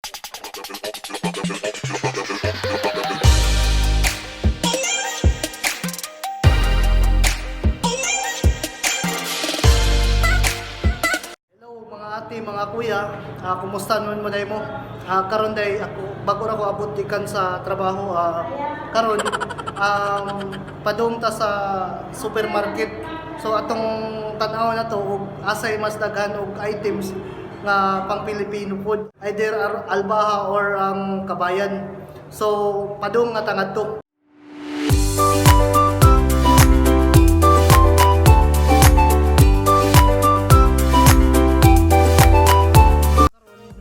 Mga ate, mga kuya, kumusta naman mo day mo? Karon day ako bago ra ko abot ikan sa trabaho, karon padung ta sa supermarket. So atong tan-aw na to og asay mas daghan og items nga pang Pilipino food, either albaha or ang kabayan. So padung nga tangad to.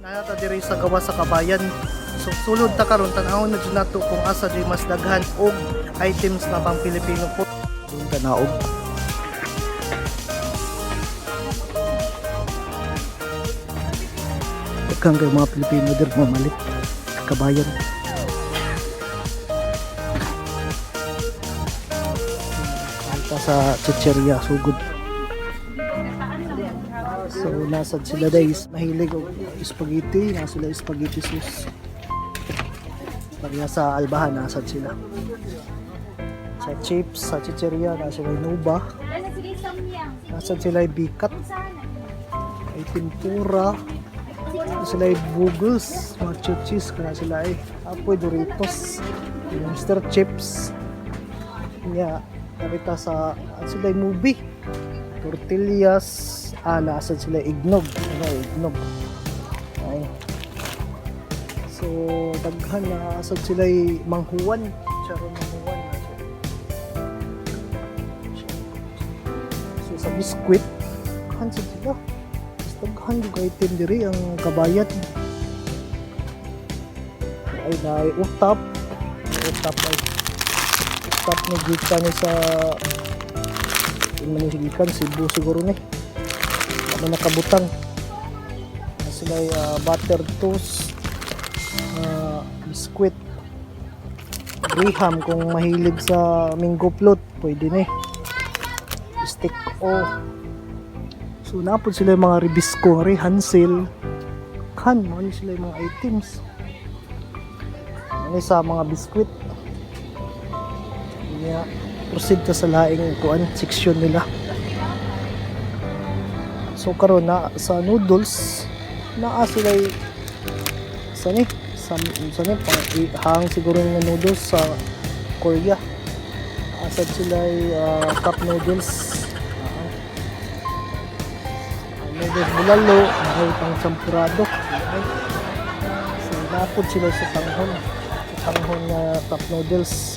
Nata diri sa gawa sa kabayan. So sulod ta karon tan-awon na jud nato kung asa jud mas daghan og items na pang Pilipino food. Dun tanaog. Daghan kay mga Pilipino diri mamalit sa kabayan. Alta sa chicheria sugod. So nasad sila guys, mahilig og spaghetti, nasa sila spaghetti sauce. Pagya sa albahan nasad sila. Sa chips, sa chicheria nasa sila nuba. Nasad sila bikat. Ay tempura. Nasa sila bugos, macho cheese kana sila ay apoy Doritos, Mr. Chips. Nya nakita sa sila movie. Tortillas, nasad sila ignog, ignog. Ay. So daghan na asad sila manghuwan, charo manghuwan. So sa biskwit, hansad sila. Daghan yung item diri ang kabayan. Ay na utap na gita ni sa manigikan Cebu siguro ni kami nakabutang sila butter toast, biskwit, graham kung mahilig sa mango float pwede ni stick o so napod sila yung mga ribisco hansel kan mo sila yung mga items sa mga biskwit. Yeah. Proceed ka sa laing kuan section nila. So karon na sa noodles naa sila sa hang siguro ng noodles sa Korea. Asad sila cup noodles. Noodles bulalo, ay pang champurado. So napod sila sa tanghon na cup noodles.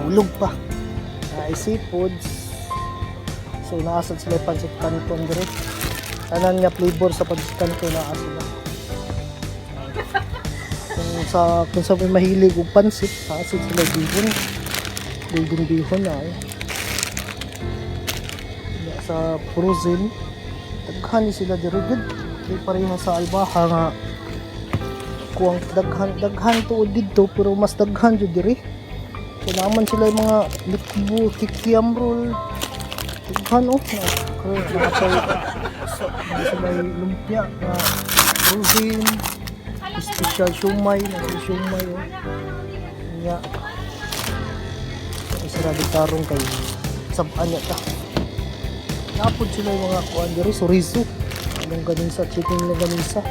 Hulog pa ay seafoods. So naasad sila pancit canton dire, tanan nga flavor sa pancit canton naasad sila. Kung sa may mahilig og pancit naasad sila golden bihon na sa frozen daghan sila dire good kay pareha sa albaha nga kuang daghan tuod dito pero mas daghan jud diri. Kailangan sila yung mga likbo, kikiam roll. Daghan nakapay sila yung lumpia na frozen, special shumay nga isara tarong kay saban niya ta. Napod sila yung mga kuan diri chorizo, anong ganisa, chicken na ganisa.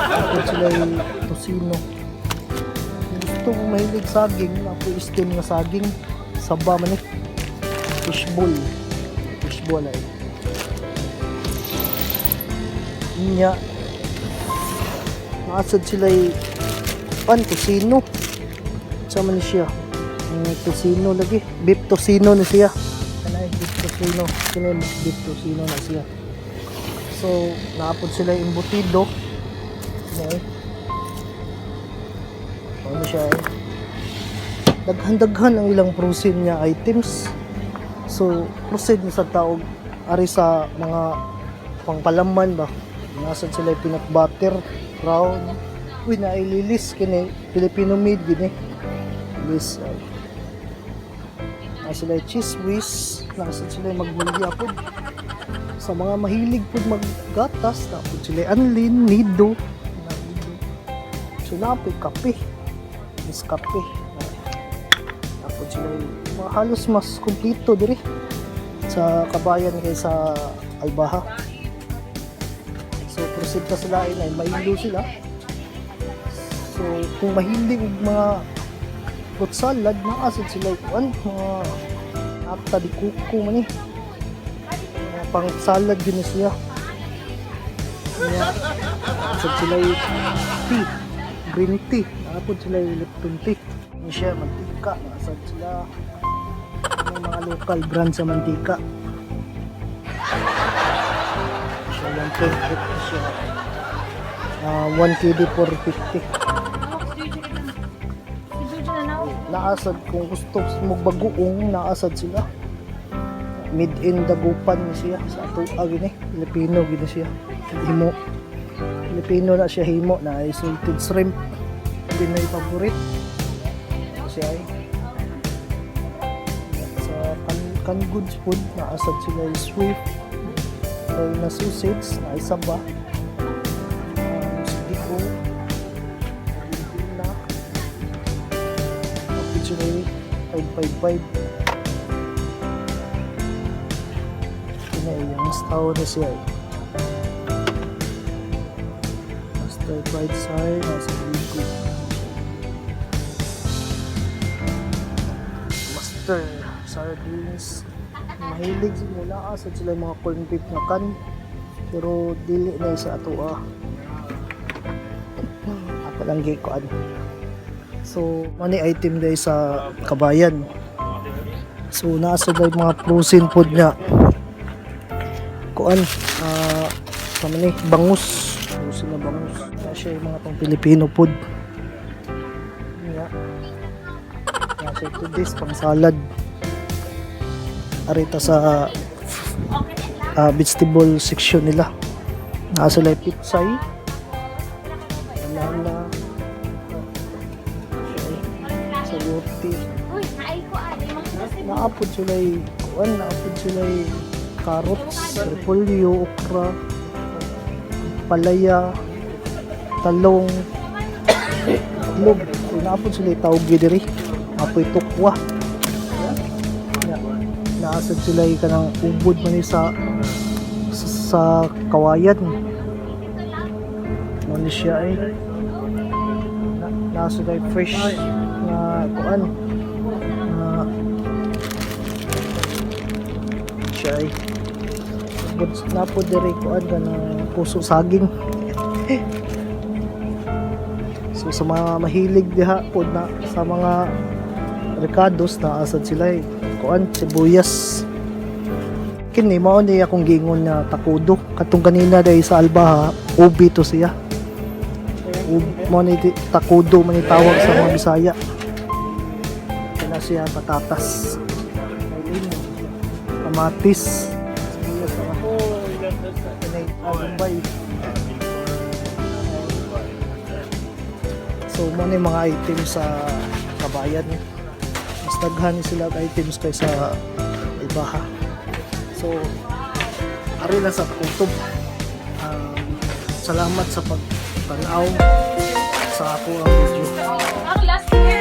Napod sila yung tosino. Gusto mong mahilig saging, napod steam na saging, saba man fishball ay niya. Naasad sila yung tosino sama ni siya tosino lagi, beef tosino na siya. Beef tosino na siya. So naapod sila yung embutido. Okay. Ano siya daghan-daghan ang ilang frozen niya items. So proceed na sa taog ari sa mga pangpalaman ba. Nasad sila yung peanut butter, brown. Uy, naililis kini Filipino made gini. Lilis. Nasad sila yung cheese whiz. Nasad sila yung magmulya po. sa mga mahilig po maggatas na po sila anlin, nido. So na po kape. Is kape. Tapos sila mga halos mas kumpleto diri sa kabayan kaysa Albaha. So proceed na sila ay mailo sila. So kung mahilig og mga fruit salad na asad sila kuan mga ata di kuko man eh. Pang salad din siya. Asad sila tea, green tea. Tapos sila Lipton tea. Ano siya mantika, asad sila may mga local brand sa mantika. Siya yung favorite siya. 1 kg 450. Naasad kung gusto mo bagoong, naasad sila. Mid in Dagupan siya sa ato gini, Pilipino gini siya. Himo. Pilipino na siya himo na salted shrimp. Pinoy favorite. Siya ay sa kan goods food naasad sila yung swift. Na sausage na isa ba? Sigiko. Actually, 555. Ito yung staw na siya. Master fried side, nasa ligo. Master sardines. Mahilig simula asad sila yung mga corn beef na kan. Pero dili na sa ato Ako lang gikoan. So, money item dahil sa kabayan. So, nasa dahil mga frozen food niya. Kuan, kami bangus. Frozen na bangus. Kaya siya yung mga pang Filipino food. Kaya siya ito this, pang salad. Arita sa vegetable section nila. Nasa lang pitsay. Banana. Saluti. Naapod sila kuan, naapod sila carrots, repolyo, okra, palaya, talong, itlog. Naapod sila tawgi diri. Apoy tukwa. Naasad sila kanang ubod man sa kawayan. Ano siya ay nasa tayo fresh na kuan siya ay napod diri kuan ka na puso saging. So sa mga mahilig diha pod na sa mga recados na asad sila ay kuan sibuyas. Kini mao ni akong gingon na takudo katong kanina dai sa Albaha ubi to siya. Mo ni takudo man tawag sa mga Bisaya. Kaya siya patatas, kamatis, sibuyas na ako. Bombay. So mo ni mga items sa kabayan. Mas daghan sila items kaysa Albaha. So ari na sa kutob. Salamat sa pagtanaw sa ako ang video.